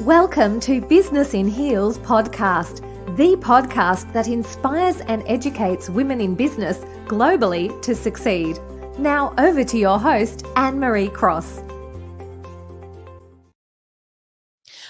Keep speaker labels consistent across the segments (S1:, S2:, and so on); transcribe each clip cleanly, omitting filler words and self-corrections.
S1: Welcome to Business in Heels podcast, the podcast that inspires and educates women in business globally to succeed. Now over to your host, Anne-Marie Cross.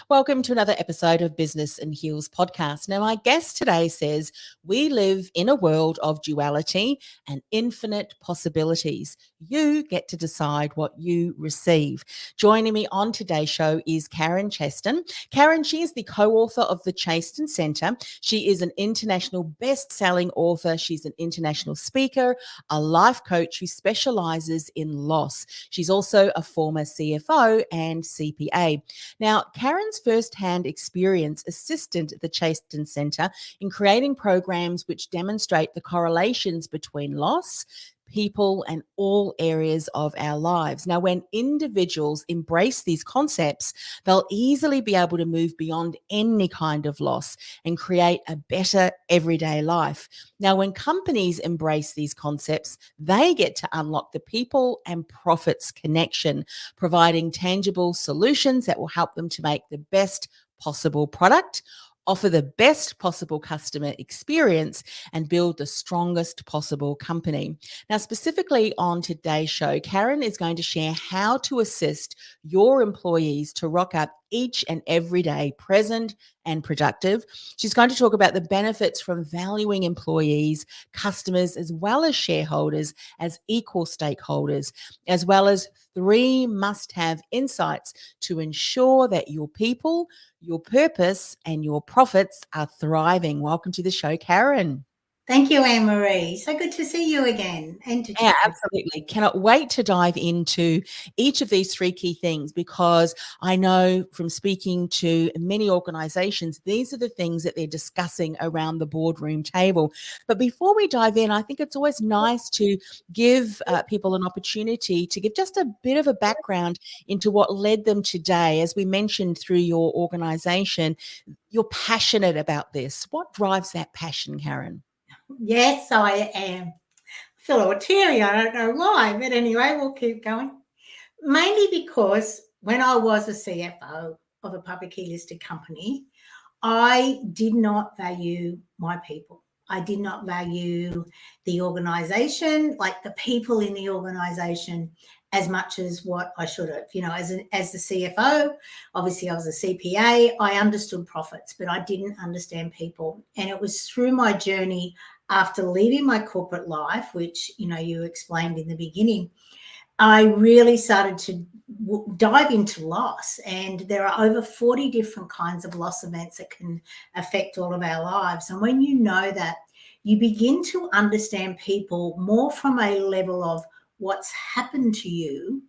S2: Welcome to another episode of Business in Heels podcast. Now, my guest today says we live in a world of duality and infinite possibilities. You get to decide what you receive. Joining me on today's show is Karen Chaston. Karen, she is the co-author of the Chaston Centre. She is an international best-selling author. She's an international speaker, a life coach who specialises in loss. She's also a former CFO and CPA. Now, Karen's first-hand experience assisted the Chaston Centre in creating programs which demonstrate the correlations between loss, people, and all areas of our lives. Now, when individuals embrace these concepts, they'll easily be able to move beyond any kind of loss and create a better everyday life. Now, when companies embrace these concepts, they get to unlock the people and profits connection, providing tangible solutions that will help them to make the best possible product, offer the best possible customer experience, and build the strongest possible company. Now, specifically on today's show, Karen is going to share how to assist your employees to rock up each and every day present and productive. She's going to talk about the benefits from valuing employees, customers, as well as shareholders as equal stakeholders, as well as 3 must-have insights to ensure that your people, your purpose, and your profits are thriving. Welcome to the show, Karen.
S3: Thank you, Anne-Marie. So good to see you again.
S2: Yeah, absolutely. Cannot wait to dive into each of these 3 key things, because I know from speaking to many organizations, these are the things that they're discussing around the boardroom table. But before we dive in, I think it's always nice to give people an opportunity to give just a bit of a background into what led them today. As we mentioned through your organization, you're passionate about this. What drives that passion, Karen?
S3: Yes, I am. I feel a little teary. I don't know why, but anyway, we'll keep going. Mainly because when I was a CFO of a publicly listed company, I did not value my people. I did not value the organisation, like the people in the organisation, as much as what I should have. You know, as the CFO, obviously I was a CPA, I understood profits, but I didn't understand people. And it was through my journey after leaving my corporate life, which, you know, you explained in the beginning, I really started to dive into loss. And there are over 40 different kinds of loss events that can affect all of our lives. And when you know that, you begin to understand people more from a level of what's happened to you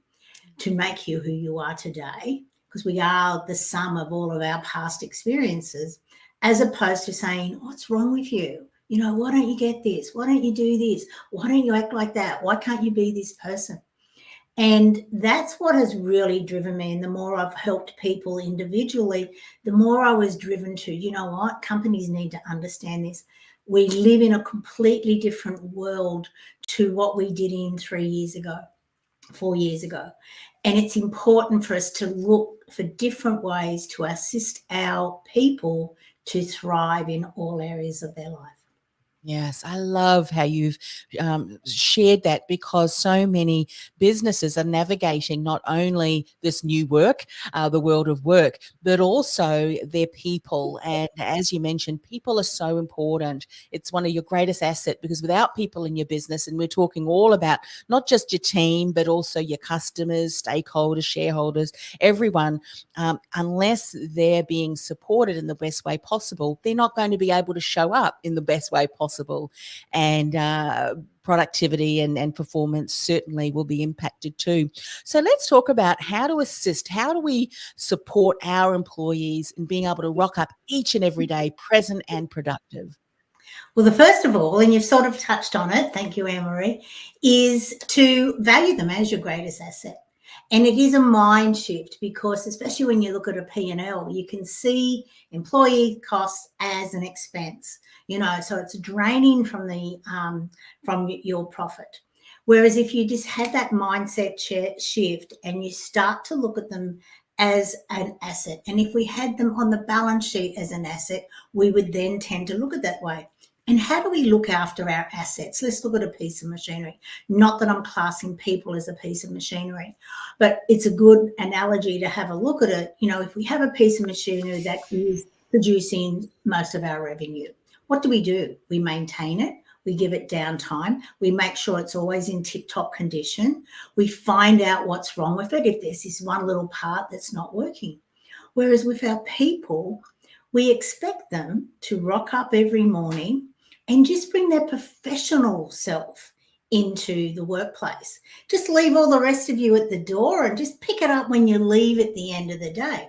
S3: to make you who you are today, because we are the sum of all of our past experiences, as opposed to saying, what's wrong with you? You know, why don't you get this? Why don't you do this? Why don't you act like that? Why can't you be this person? And that's what has really driven me. And the more I've helped people individually, the more I was driven to, you know what, companies need to understand this. We live in a completely different world to what we did in 3 years ago, 4 years ago. And it's important for us to look for different ways to assist our people to thrive in all areas of their life.
S2: Yes, I love how you've shared that, because so many businesses are navigating not only this new work, the world of work, but also their people. And as you mentioned, people are so important. It's one of your greatest assets, because without people in your business, and we're talking all about not just your team, but also your customers, stakeholders, shareholders, everyone, unless they're being supported in the best way possible, they're not going to be able to show up in the best way possible. And productivity and performance certainly will be impacted too. So let's talk about how to assist. How do we support our employees in being able to rock up each and every day present and productive?
S3: Well, the first of all, and you've sort of touched on it, thank you, Anne-Marie, is to value them as your greatest asset. And it is a mind shift, because especially when you look at a P&L, you can see employee costs as an expense, you know, so it's draining from your profit. Whereas if you just have that mindset shift and you start to look at them as an asset. And if we had them on the balance sheet as an asset, we would then tend to look at that way. And how do we look after our assets? Let's look at a piece of machinery. Not that I'm classing people as a piece of machinery, but it's a good analogy to have a look at it. You know, if we have a piece of machinery that is producing most of our revenue, what do? We maintain it. We give it downtime. We make sure it's always in tip-top condition. We find out what's wrong with it if there's this one little part that's not working. Whereas with our people, we expect them to rock up every morning and just bring their professional self into the workplace. Just leave all the rest of you at the door and just pick it up when you leave at the end of the day.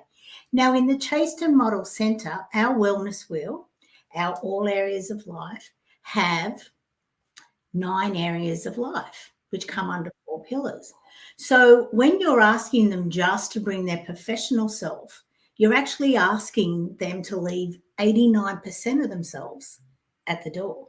S3: Now, in the Chaston Model Centre, our wellness wheel, our all areas of life, have 9 areas of life, which come under 4 pillars. So when you're asking them just to bring their professional self, you're actually asking them to leave 89% of themselves at the door.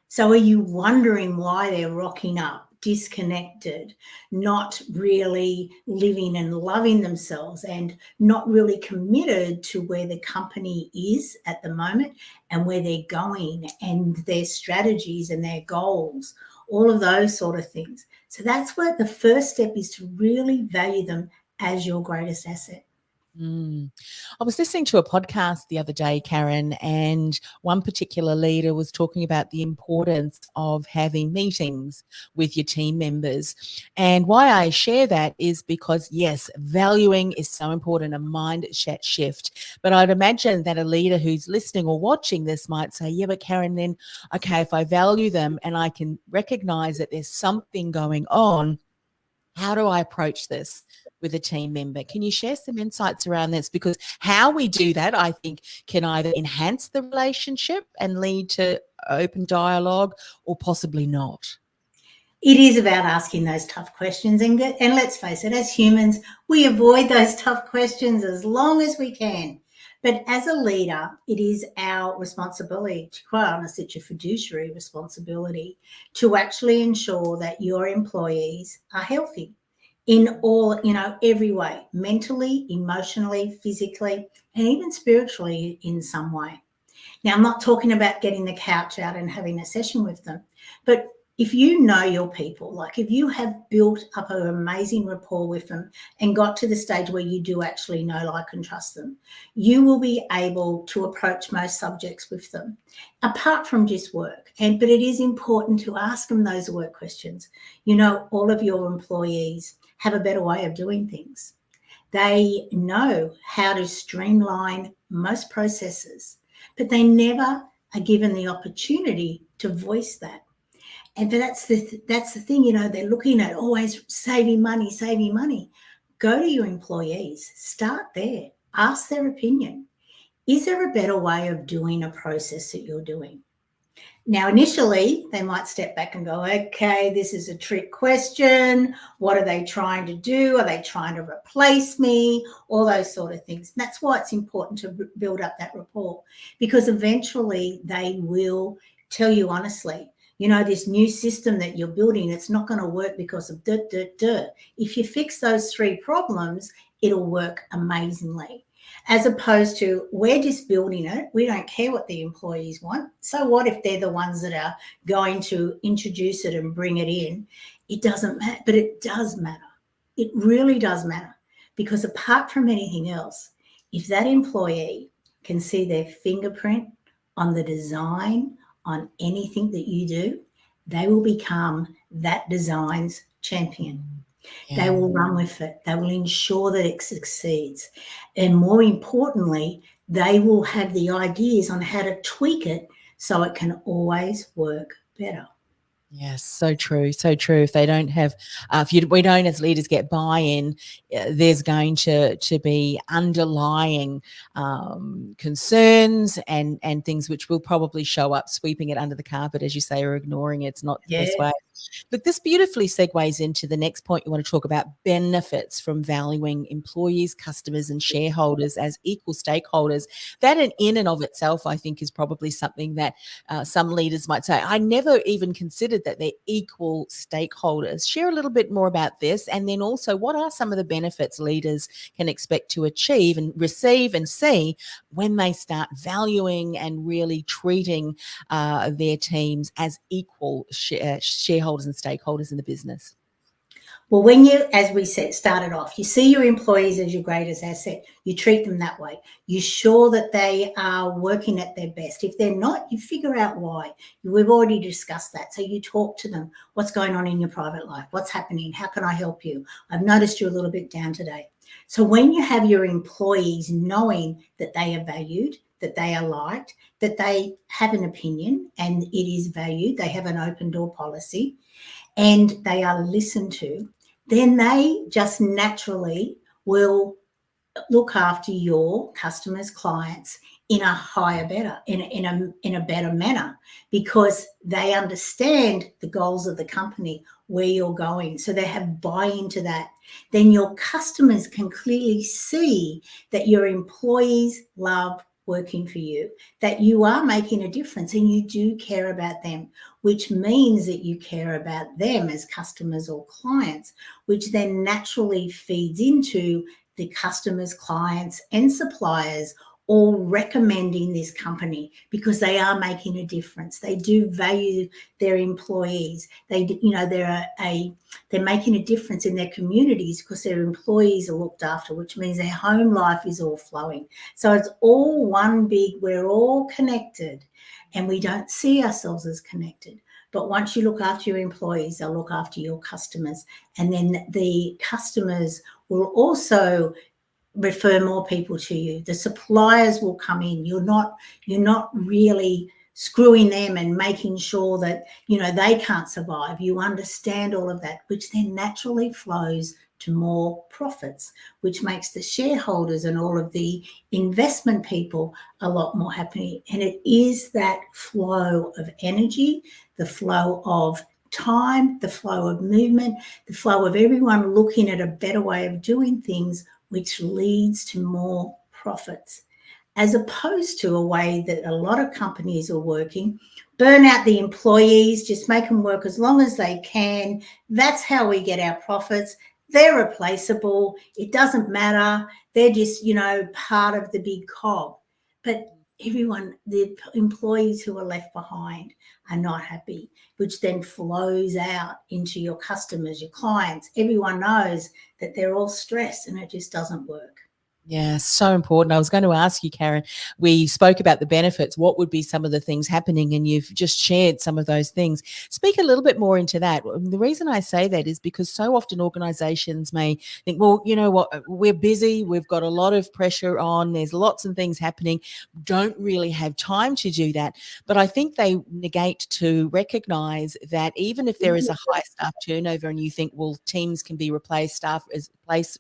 S3: So are you wondering why they're rocking up, disconnected, not really living and loving themselves, and not really committed to where the company is at the moment and where they're going and their strategies and their goals, all of those sort of things? So that's where the first step is, to really value them as your greatest asset.
S2: I was listening to a podcast the other day, Karen, and one particular leader was talking about the importance of having meetings with your team members. And why I share that is because, yes, valuing is so important, a mindset shift. But I'd imagine that a leader who's listening or watching this might say, yeah, but Karen, then, okay, if I value them and I can recognize that there's something going on, how do I approach this with a team member? Can you share some insights around this? Because how we do that, I think, can either enhance the relationship and lead to open dialogue, or possibly not.
S3: It is about asking those tough questions. And let's face it, as humans, we avoid those tough questions as long as we can. But as a leader, it is our responsibility, to quite honest, it's your fiduciary responsibility to actually ensure that your employees are healthy in all, every way, mentally, emotionally, physically, and even spiritually in some way. Now, I'm not talking about getting the couch out and having a session with them, but if you know your people, like if you have built up an amazing rapport with them and got to the stage where you do actually know, like, and trust them, you will be able to approach most subjects with them, apart from just work. But it is important to ask them those work questions. All of your employees have a better way of doing things. They know how to streamline most processes, but they never are given the opportunity to voice that. And that's the thing, they're looking at always saving money. Go to your employees, start there, ask their opinion. Is there a better way of doing a process that you're doing? Now, initially, they might step back and go, okay, this is a trick question. What are they trying to do? Are they trying to replace me? All those sort of things. And that's why it's important to build up that rapport, because eventually they will tell you honestly, this new system that you're building, it's not going to work because of . If you fix those 3 problems, it'll work amazingly. As opposed to, we're just building it. We don't care what the employees want. So what if they're the ones that are going to introduce it and bring it in? It doesn't matter, but it does matter. It really does matter, because apart from anything else, if that employee can see their fingerprint on the design, on anything that you do, they will become that design's champion. Yeah. They will run with it. They will ensure that it succeeds. And more importantly, they will have the ideas on how to tweak it so it can always work better.
S2: Yes, so true, so true. If they don't have, we don't as leaders get buy-in, there's going to be underlying concerns and things which will probably show up, sweeping it under the carpet, as you say, or ignoring it. It's not the best way. But this beautifully segues into the next point you want to talk about: benefits from valuing employees, customers, and shareholders as equal stakeholders. That in and of itself, I think, is probably something that some leaders might say, I never even considered that they're equal stakeholders. Share a little bit more about this, and then also what are some of the benefits leaders can expect to achieve and receive and see when they start valuing and really treating their teams as equal shareholders and stakeholders in the business.
S3: Well, when you, as we said, started off, you see your employees as your greatest asset. You treat them that way. You ensure that they are working at their best. If they're not, you figure out why. We've already discussed that. So you talk to them. What's going on in your private life? What's happening? How can I help you? I've noticed you're a little bit down today. So when you have your employees knowing that they are valued, that they are liked, that they have an opinion and it is valued, they have an open door policy, and they are listened to, then they just naturally will look after your customers, clients in a higher, better, in a better manner, because they understand the goals of the company, where you're going. So they have buy-in to that. Then your customers can clearly see that your employees love working for you, that you are making a difference and you do care about them, which means that you care about them as customers or clients, which then naturally feeds into the customers, clients and suppliers all recommending this company because they are making a difference. They do value their employees. They're making a difference in their communities because their employees are looked after, which means their home life is all flowing. So it's all one big, we're all connected, and we don't see ourselves as connected. But once you look after your employees, they'll look after your customers. And then the customers will also refer more people to you. The suppliers will come in. You're not really screwing them and making sure that, they can't survive. You understand all of that, which then naturally flows to more profits, which makes the shareholders and all of the investment people a lot more happy. And it is that flow of energy, the flow of time, the flow of movement, the flow of everyone looking at a better way of doing things, which leads to more profits, as opposed to a way that a lot of companies are working. Burn out the employees, just make them work as long as they can. That's how we get our profits. They're replaceable. It doesn't matter. They're just, part of the big cog. But everyone, the employees who are left behind are not happy, which then flows out into your customers, your clients. Everyone knows that they're all stressed and it just doesn't work.
S2: Yeah, so important. I was going to ask you, Karen, we spoke about the benefits. What would be some of the things happening? And you've just shared some of those things. Speak a little bit more into that. The reason I say that is because so often organizations may think, well, you know what, we're busy. We've got a lot of pressure on. There's lots of things happening. Don't really have time to do that. But I think they negate to recognize that even if there is a high staff turnover and you think, well, teams can be replaced, staff is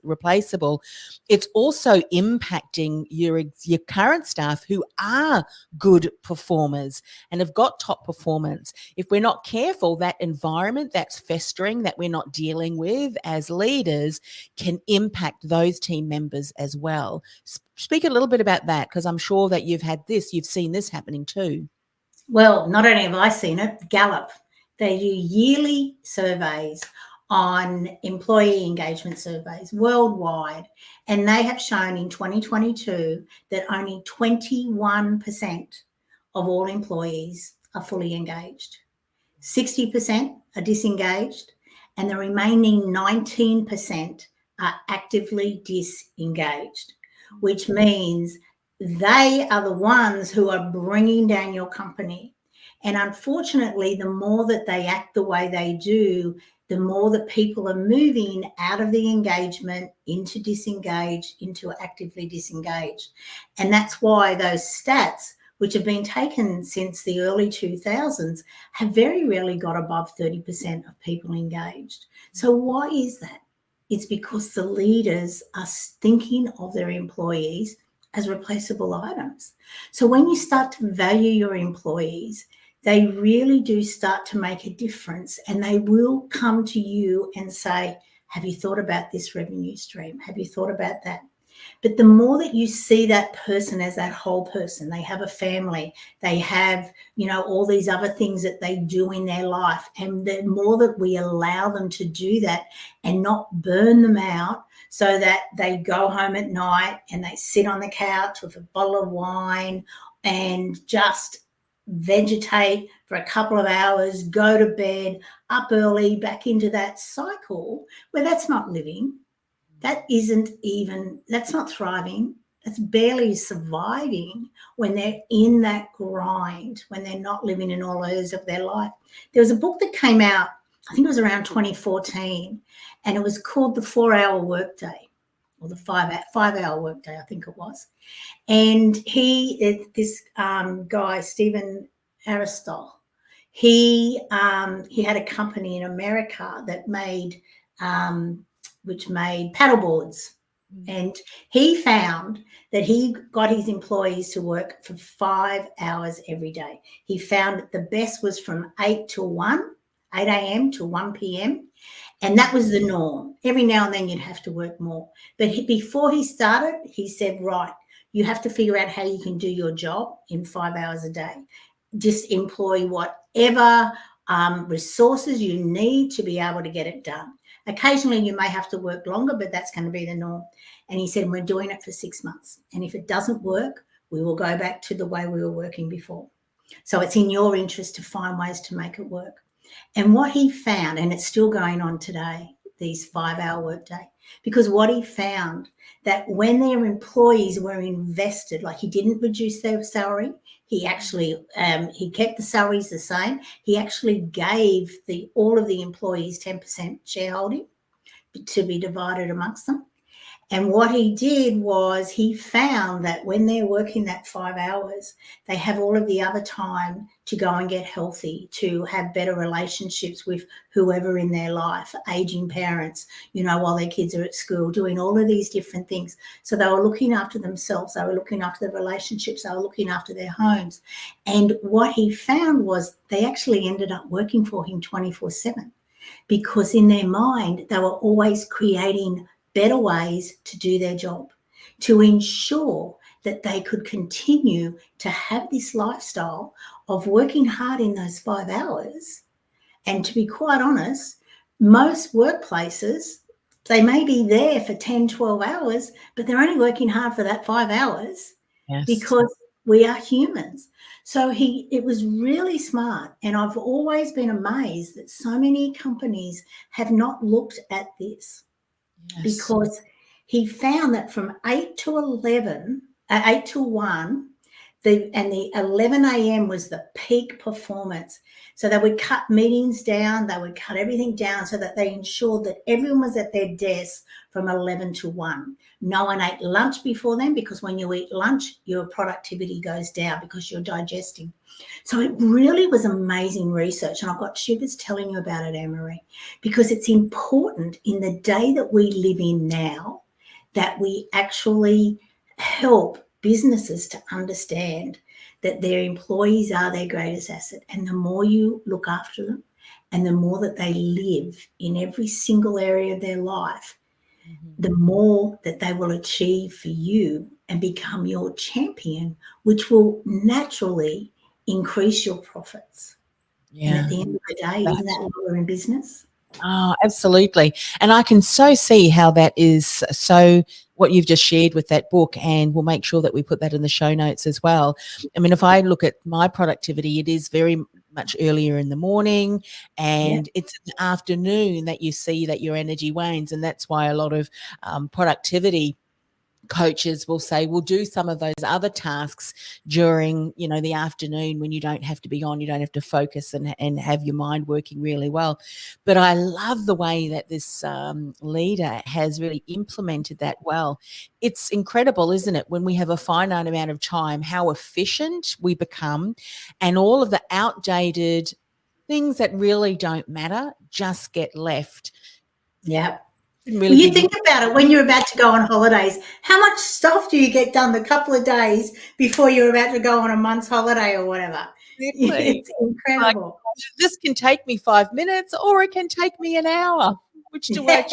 S2: replaceable, it's also impacting your current staff who are good performers and have got top performance. If we're not careful, that environment that's festering that we're not dealing with as leaders can impact those team members as well. Speak a little bit about that, because I'm sure that you've seen this happening too.
S3: Well, not only have I seen it, Gallup, they do yearly surveys on employee engagement surveys worldwide, and they have shown in 2022 that only 21% of all employees are fully engaged. 60% are disengaged, and the remaining 19% are actively disengaged, which means they are the ones who are bringing down your company. And unfortunately, the more that they act the way they do, the more that people are moving out of the engagement into disengaged, into actively disengaged. And that's why those stats, which have been taken since the early 2000s, have very rarely got above 30% of people engaged. So why is that? It's because the leaders are thinking of their employees as replaceable items. So when you start to value your employees, they really do start to make a difference, and they will come to you and say, have you thought about this revenue stream? Have you thought about that? But the more that you see that person as that whole person, they have a family, they have, all these other things that they do in their life. And the more that we allow them to do that and not burn them out so that they go home at night and they sit on the couch with a bottle of wine and just vegetate for a couple of hours, go to bed, up early, back into that cycle where that's not living. That's not thriving. That's barely surviving when they're in that grind, when they're not living in all areas of their life. There was a book that came out, I think it was around 2014, and it was called The 4-Hour Workday, or the 5-hour workday, I think it was. And this guy, Stephen Aristotle, he had a company in America that made paddleboards. And he found that he got his employees to work for 5 hours every day. He found that the best was from 8 a.m. to 1 p.m. And that was the norm. Every now and then you'd have to work more. But before he started, he said, right, you have to figure out how you can do your job in 5 hours a day. Just employ whatever resources you need to be able to get it done. Occasionally you may have to work longer, but that's going to be the norm. And he said, we're doing it for 6 months. And if it doesn't work, we will go back to the way we were working before. So it's in your interest to find ways to make it work. And what he found, and it's still going on today, these 5-hour workday, because what he found that when their employees were invested, like he didn't reduce their salary, he actually he kept the salaries the same. He actually gave all of the employees 10% shareholding to be divided amongst them. And what he did was he found that when they're working that 5 hours, they have all of the other time to go and get healthy, to have better relationships with whoever in their life, aging parents, while their kids are at school, doing all of these different things. So they were looking after themselves, they were looking after their relationships, they were looking after their homes. And what he found was they actually ended up working for him 24/7, because in their mind, they were always creating better ways to do their job, to ensure that they could continue to have this lifestyle of working hard in those 5 hours. And to be quite honest, most workplaces, they may be there for 10, 12 hours, but they're only working hard for that 5 hours. Yes. Because we are humans. So it was really smart. And I've always been amazed that so many companies have not looked at this. Yes. Because he found that from 8 to 1, the 11 a.m. was the peak performance. So they would cut meetings down, they would cut everything down so that they ensured that everyone was at their desk from 11 to 1. No one ate lunch before then, because when you eat lunch, your productivity goes down because you're digesting. So it really was amazing research. And I've got sugars telling you about it, Anne-Marie, because it's important in the day that we live in now that we actually help businesses to understand that their employees are their greatest asset. And the more you look after them and the more that they live in every single area of their life, the more that they will achieve for you and become your champion, which will naturally increase your profits. Yeah. And at the end of the day, isn't that what we're in business?
S2: Oh, absolutely. And I can so see how that is so what you've just shared with that book, and we'll make sure that we put that in the show notes as well. I mean, if I look at my productivity, it is very much earlier in the morning, and it's in the afternoon that you see that your energy wanes. And that's why a lot of productivity coaches will say, we'll do some of those other tasks during, the afternoon when you don't have to be on, you don't have to focus and have your mind working really well. But I love the way that this leader has really implemented that well. It's incredible, isn't it, when we have a finite amount of time, how efficient we become, and all of the outdated things that really don't matter just get left.
S3: Yeah. Really, you think about it when you're about to go on holidays. How much stuff do you get done the couple of days before you're about to go on a month's holiday or whatever?
S2: Exactly.
S3: It's incredible.
S2: This can take me 5 minutes or it can take me an hour. which to work.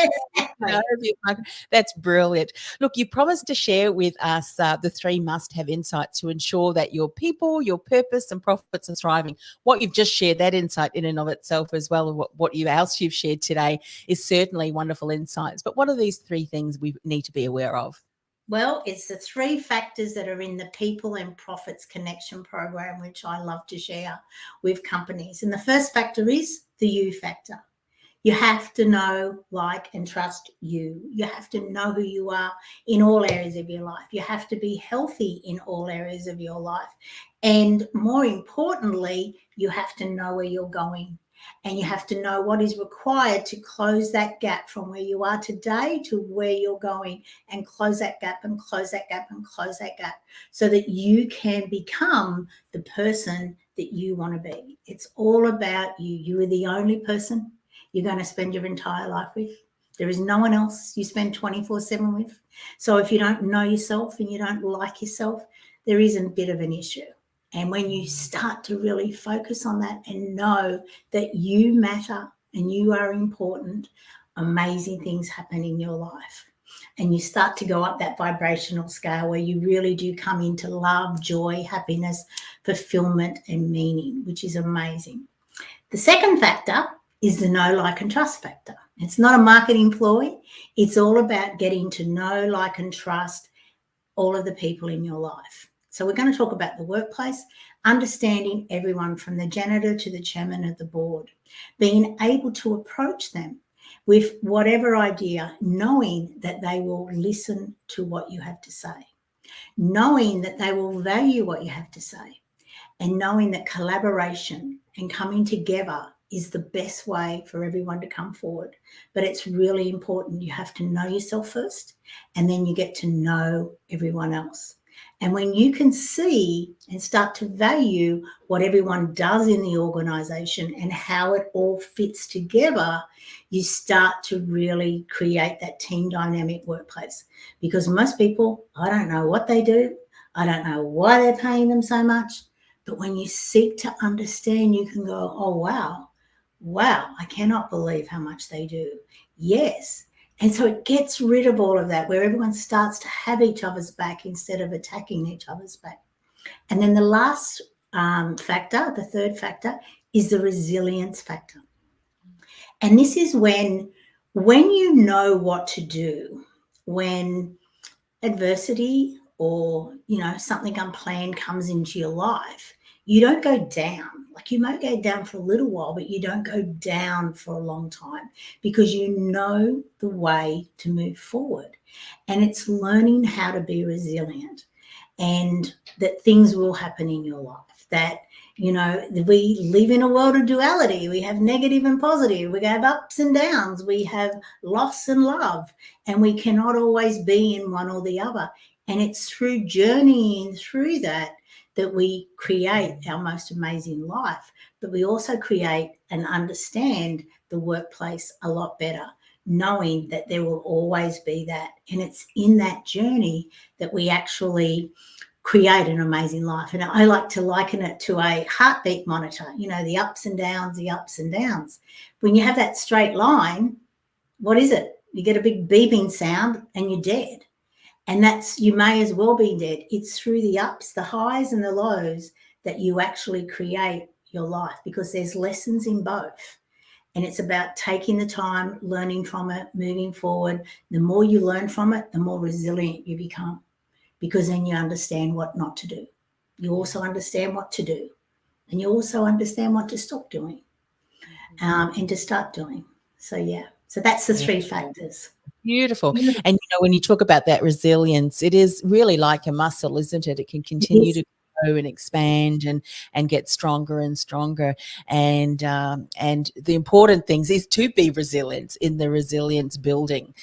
S2: That's brilliant. Look, you promised to share with us the 3 must-have insights to ensure that your people, your purpose and profits are thriving. What you've just shared, that insight in and of itself, as well as what else you've shared today, is certainly wonderful insights. But what are these 3 things we need to be aware of?
S3: Well, it's the 3 factors that are in the People and Profits Connection program, which I love to share with companies. And the first factor is the you factor. You have to know, like, and trust you. You have to know who you are in all areas of your life. You have to be healthy in all areas of your life. And more importantly, you have to know where you're going. And you have to know what is required to close that gap from where you are today to where you're going, and close that gap and close that gap and close that gap, so that you can become the person that you want to be. It's all about you. You are the only person you're going to spend your entire life with. There is no one else you spend 24/7 with. So if you don't know yourself and you don't like yourself, there is a bit of an issue. And when you start to really focus on that and know that you matter and you are important, amazing things happen in your life. And you start to go up that vibrational scale where you really do come into love, joy, happiness, fulfillment, and meaning, which is amazing. The second factor is the know, like, and trust factor. It's not a marketing ploy. It's all about getting to know, like, and trust all of the people in your life. So we're going to talk about the workplace, understanding everyone from the janitor to the chairman of the board, being able to approach them with whatever idea, knowing that they will listen to what you have to say, knowing that they will value what you have to say, and knowing that collaboration and coming together is the best way for everyone to come forward. But it's really important. You have to know yourself first, and then you get to know everyone else. And when you can see and start to value what everyone does in the organisation and how it all fits together, you start to really create that team dynamic workplace. Because most people, I don't know what they do. I don't know why they're paying them so much. But when you seek to understand, you can go, oh, wow, I cannot believe how much they do. Yes. And so it gets rid of all of that, where everyone starts to have each other's back instead of attacking each other's back. And then the last factor, the third factor, is the resilience factor. And this is when you know what to do, when adversity or, something unplanned comes into your life, you don't go down. Like, you might go down for a little while, but you don't go down for a long time, because you know the way to move forward. And it's learning how to be resilient, and that things will happen in your life, that, we live in a world of duality. We have negative and positive. We have ups and downs. We have loss and love, and we cannot always be in one or the other. And it's through journeying through that we create our most amazing life, but we also create and understand the workplace a lot better, knowing that there will always be that. And it's in that journey that we actually create an amazing life. And I like to liken it to a heartbeat monitor, the ups and downs, the ups and downs. When you have that straight line, what is it? You get a big beeping sound and you're dead. And you may as well be dead. It's through the ups, the highs and the lows that you actually create your life, because there's lessons in both. And it's about taking the time, learning from it, moving forward. The more you learn from it, the more resilient you become, because then you understand what not to do. You also understand what to do. And you also understand what to stop doing and to start doing. So, yeah. So that's the 3 factors.
S2: Beautiful. And, when you talk about that resilience, it is really like a muscle, isn't it? It can continue to grow and expand and get stronger and stronger. And the important things is to be resilient in the resilience building.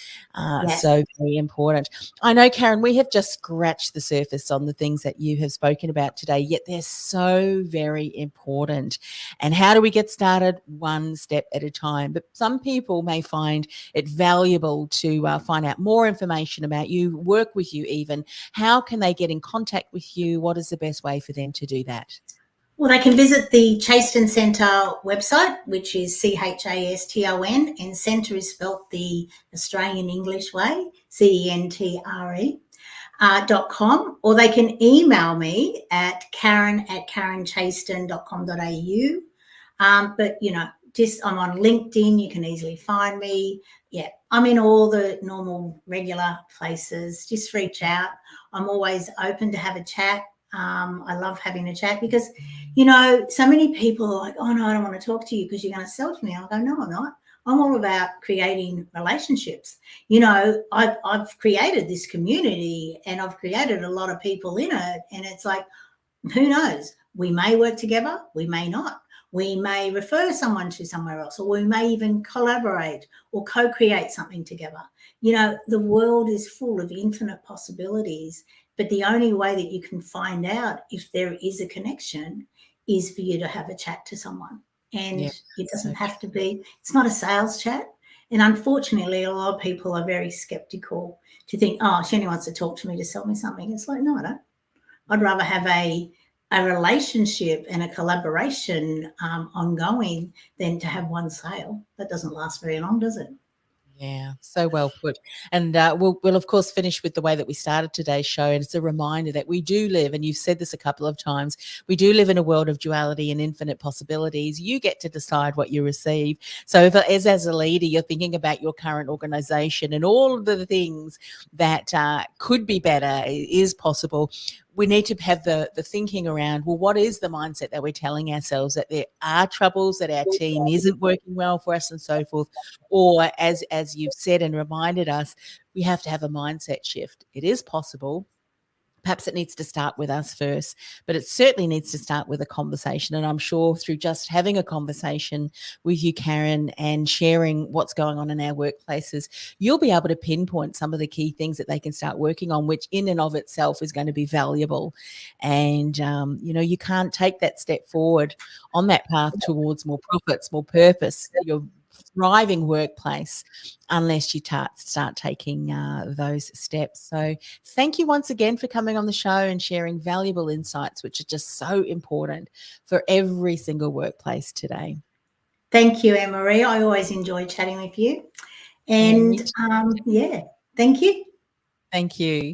S2: So very important. I know, Karen, we have just scratched the surface on the things that you have spoken about today, yet they're so very important. And how do we get started? One step at a time. But some people may find it valuable to find out more information about you, work with you even. How can they get in contact with you? What is the best way for them to do that?
S3: Well, they can visit the Chaston Centre website, which is CHASTON, and Centre is spelt the Australian English way, CENTRE. .com, or they can email me at karen@karenchaston.com.au. But, just I'm on LinkedIn. You can easily find me. Yeah, I'm in all the normal regular places. Just reach out. I'm always open to have a chat. I love having a chat because, so many people are like, oh, no, I don't want to talk to you because you're going to sell to me. I go, no, I'm not. I'm all about creating relationships. I've created this community and I've created a lot of people in it. And it's like, who knows? We may work together. We may not. We may refer someone to somewhere else, or we may even collaborate or co-create something together. The world is full of infinite possibilities, but the only way that you can find out if there is a connection is for you to have a chat to someone. And it doesn't have to be, it's not a sales chat. And unfortunately, a lot of people are very skeptical to think, oh, she only wants to talk to me to sell me something. It's like, no, I don't. I'd rather have a relationship and a collaboration ongoing than to have one sale. That doesn't last very long, does it?
S2: Yeah, so well put. And we'll of course finish with the way that we started today's show. And it's a reminder that we do live, and you've said this a couple of times, we do live in a world of duality and infinite possibilities. You get to decide what you receive. So if as a leader, you're thinking about your current organization and all of the things that could be better, is possible, we need to have the thinking around, well, what is the mindset that we're telling ourselves, that there are troubles, that our team isn't working well for us and so forth. Or as you've said and reminded us, we have to have a mindset shift. It is possible. Perhaps it needs to start with us first, but it certainly needs to start with a conversation. And I'm sure through just having a conversation with you, Karen, and sharing what's going on in our workplaces, you'll be able to pinpoint some of the key things that they can start working on, which in and of itself is going to be valuable. And, you can't take that step forward on that path towards more profits, more purpose, your thriving workplace, unless you start taking those steps. So thank you once again for coming on the show and sharing valuable insights, which are just so important for every single workplace today.
S3: Thank you, Anne-Marie. I always enjoy chatting with you. And thank you.
S2: Thank you.